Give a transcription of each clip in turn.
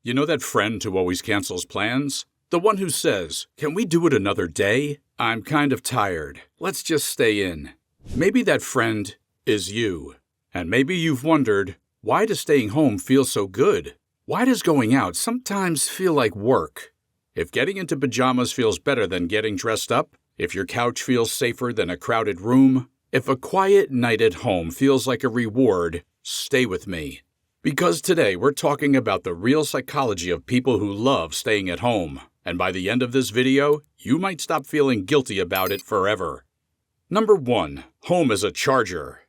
You know that friend who always cancels plans? The one who says, "Can we do it another day? I'm kind of tired. Let's just stay in." Maybe that friend is you. And maybe you've wondered, why does staying home feel so good? Why does going out sometimes feel like work? If getting into pajamas feels better than getting dressed up, if your couch feels safer than a crowded room, if a quiet night at home feels like a reward, stay with me. Because today we're talking about the real psychology of people who love staying at home. And by the end of this video, you might stop feeling guilty about it forever. Number 1. Home is a charger.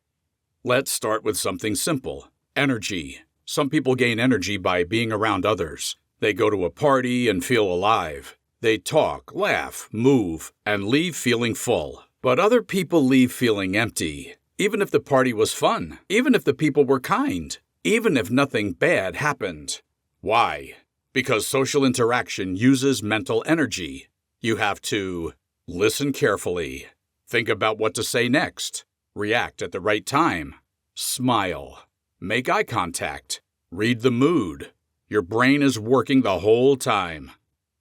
Let's start with something simple. Energy. Some people gain energy by being around others. They go to a party and feel alive. They talk, laugh, move, and leave feeling full. But other people leave feeling empty. Even if the party was fun. Even if the people were kind. Even if nothing bad happened. Why? Because social interaction uses mental energy. You have to listen carefully, think about what to say next, react at the right time, smile, make eye contact, read the mood. Your brain is working the whole time.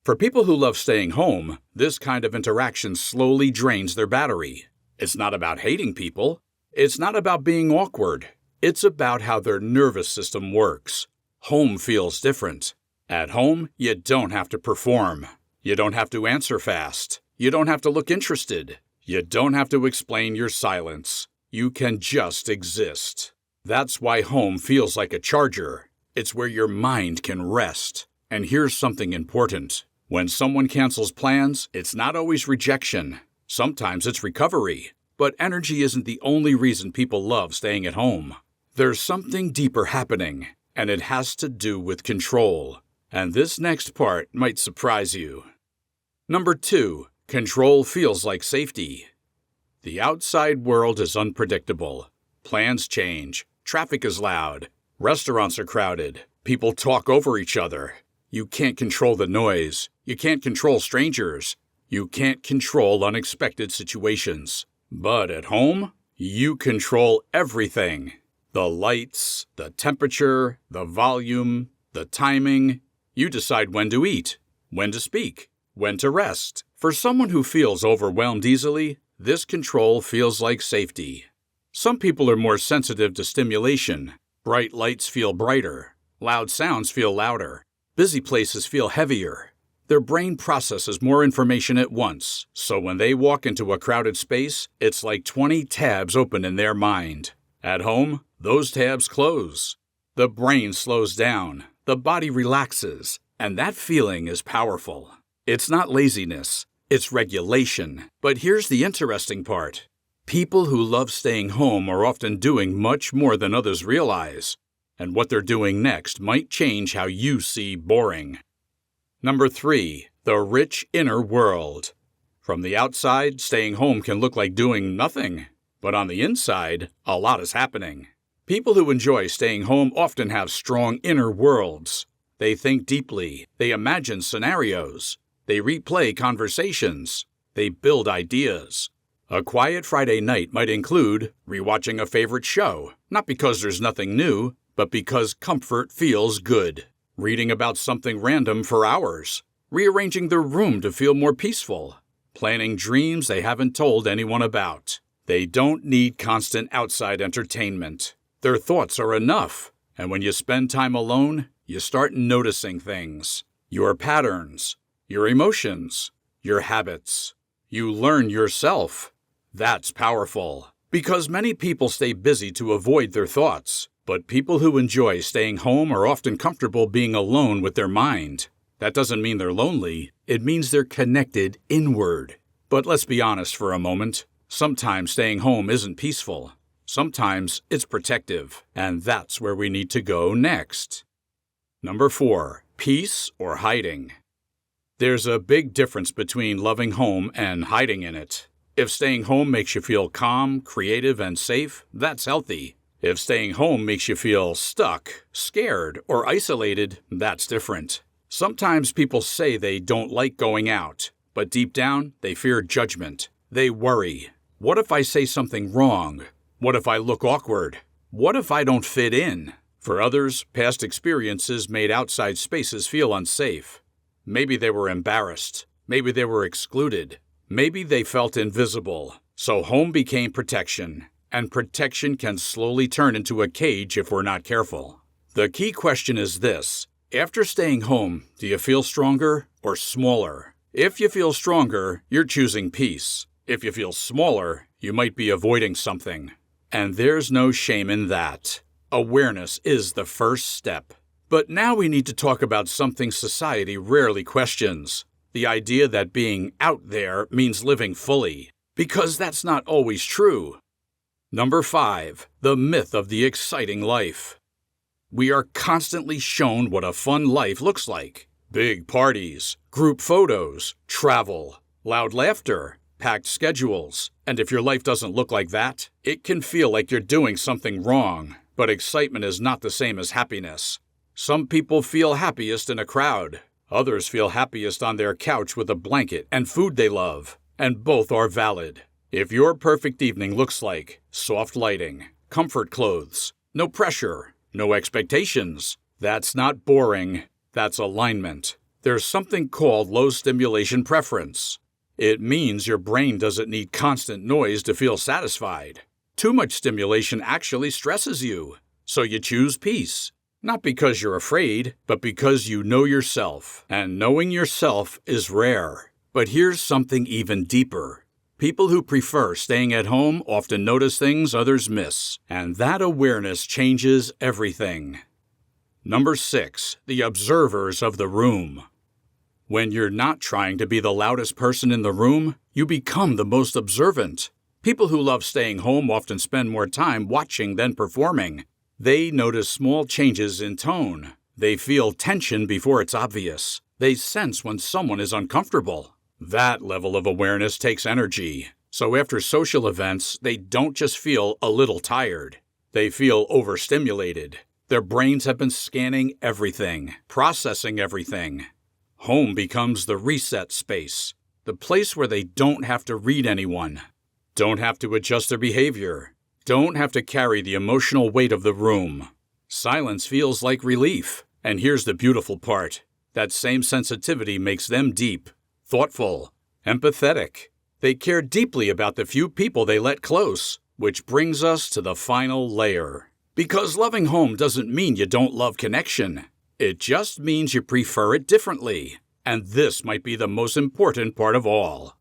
For people who love staying home, this kind of interaction slowly drains their battery. It's not about hating people. It's not about being awkward. It's about how their nervous system works. Home feels different. At home, you don't have to perform. You don't have to answer fast. You don't have to look interested. You don't have to explain your silence. You can just exist. That's why home feels like a charger. It's where your mind can rest. And here's something important. When someone cancels plans, it's not always rejection. Sometimes it's recovery. But energy isn't the only reason people love staying at home. There's something deeper happening, and it has to do with control. And this next part might surprise you. Number 2, control feels like safety. The outside world is unpredictable. Plans change. Traffic is loud. Restaurants are crowded. People talk over each other. You can't control the noise. You can't control strangers. You can't control unexpected situations. But at home, you control everything. The lights, the temperature, the volume, the timing. You decide when to eat, when to speak, when to rest. For someone who feels overwhelmed easily, this control feels like safety. Some people are more sensitive to stimulation. Bright lights feel brighter. Loud sounds feel louder. Busy places feel heavier. Their brain processes more information at once, so when they walk into a crowded space, it's like 20 tabs open in their mind. At home, those tabs close. The brain slows down. The body relaxes, and that feeling is powerful. It's not laziness, it's regulation. But here's the interesting part. People who love staying home are often doing much more than others realize, and what they're doing next might change how you see boring. Number 3, the rich inner world. From the outside, staying home can look like doing nothing, but on the inside, a lot is happening. People who enjoy staying home often have strong inner worlds. They think deeply. They imagine scenarios. They replay conversations. They build ideas. A quiet Friday night might include rewatching a favorite show, not because there's nothing new, but because comfort feels good. Reading about something random for hours. Rearranging their room to feel more peaceful. Planning dreams they haven't told anyone about. They don't need constant outside entertainment. Their thoughts are enough, and when you spend time alone, you start noticing things. Your patterns, your emotions, your habits. You learn yourself. That's powerful, because many people stay busy to avoid their thoughts, but people who enjoy staying home are often comfortable being alone with their mind. That doesn't mean they're lonely, it means they're connected inward. But let's be honest for a moment. Sometimes staying home isn't peaceful. Sometimes it's protective, and that's where we need to go next. Number 4, peace or hiding. There's a big difference between loving home and hiding in it. If staying home makes you feel calm, creative, and safe, that's healthy. If staying home makes you feel stuck, scared, or isolated, that's different. Sometimes people say they don't like going out, but deep down, they fear judgment. They worry. What if I say something wrong? What if I look awkward? What if I don't fit in? For others, past experiences made outside spaces feel unsafe. Maybe they were embarrassed. Maybe they were excluded. Maybe they felt invisible. So home became protection. And protection can slowly turn into a cage if we're not careful. The key question is this. After staying home, do you feel stronger or smaller? If you feel stronger, you're choosing peace. If you feel smaller, you might be avoiding something. And there's no shame in that. Awareness is the first step. But now we need to talk about something society rarely questions. The idea that being out there means living fully. Because that's not always true. Number 5. The myth of the exciting life. We are constantly shown what a fun life looks like. Big parties, group photos, travel, loud laughter, packed schedules. And if your life doesn't look like that, it can feel like you're doing something wrong. But excitement is not the same as happiness. Some people feel happiest in a crowd. Others feel happiest on their couch with a blanket and food they love. And both are valid. If your perfect evening looks like soft lighting, comfort clothes, no pressure, no expectations, that's not boring. That's alignment. There's something called low stimulation preference. It means your brain doesn't need constant noise to feel satisfied. Too much stimulation actually stresses you. So you choose peace. Not because you're afraid, but because you know yourself. And knowing yourself is rare. But here's something even deeper. People who prefer staying at home often notice things others miss. And that awareness changes everything. Number 6. The observers of the room. When you're not trying to be the loudest person in the room, you become the most observant. People who love staying home often spend more time watching than performing. They notice small changes in tone. They feel tension before it's obvious. They sense when someone is uncomfortable. That level of awareness takes energy. So after social events, they don't just feel a little tired. They feel overstimulated. Their brains have been scanning everything, processing everything. Home becomes the reset space, the place where they don't have to read anyone, don't have to adjust their behavior, don't have to carry the emotional weight of the room. Silence feels like relief. And here's the beautiful part. That same sensitivity makes them deep, thoughtful, empathetic. They care deeply about the few people they let close, which brings us to the final layer. Because loving home doesn't mean you don't love connection. It just means you prefer it differently. And this might be the most important part of all.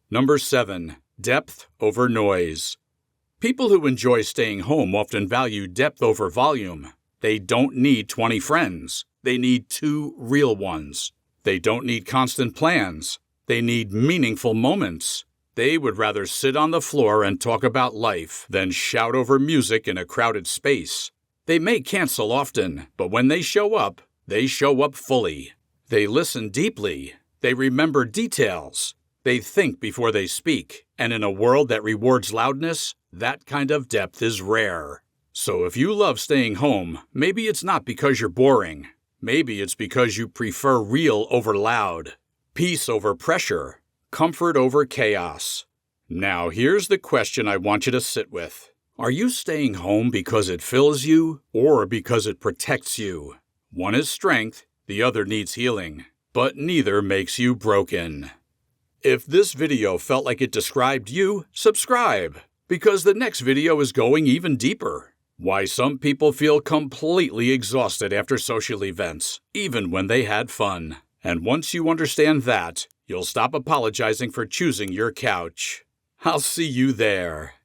Number 7. Depth over noise. People who enjoy staying home often value depth over volume. They don't need 20 friends. They need 2 real ones. They don't need constant plans. They need meaningful moments. They would rather sit on the floor and talk about life than shout over music in a crowded space. They may cancel often, but when they show up fully. They listen deeply. They remember details. They think before they speak. And in a world that rewards loudness, that kind of depth is rare. So if you love staying home, maybe it's not because you're boring. Maybe it's because you prefer real over loud, peace over pressure, comfort over chaos. Now here's the question I want you to sit with. Are you staying home because it fills you or because it protects you? One is strength, the other needs healing, but neither makes you broken. If this video felt like it described you, subscribe, because the next video is going even deeper. Why some people feel completely exhausted after social events, even when they had fun. And once you understand that, you'll stop apologizing for choosing your couch. I'll see you there.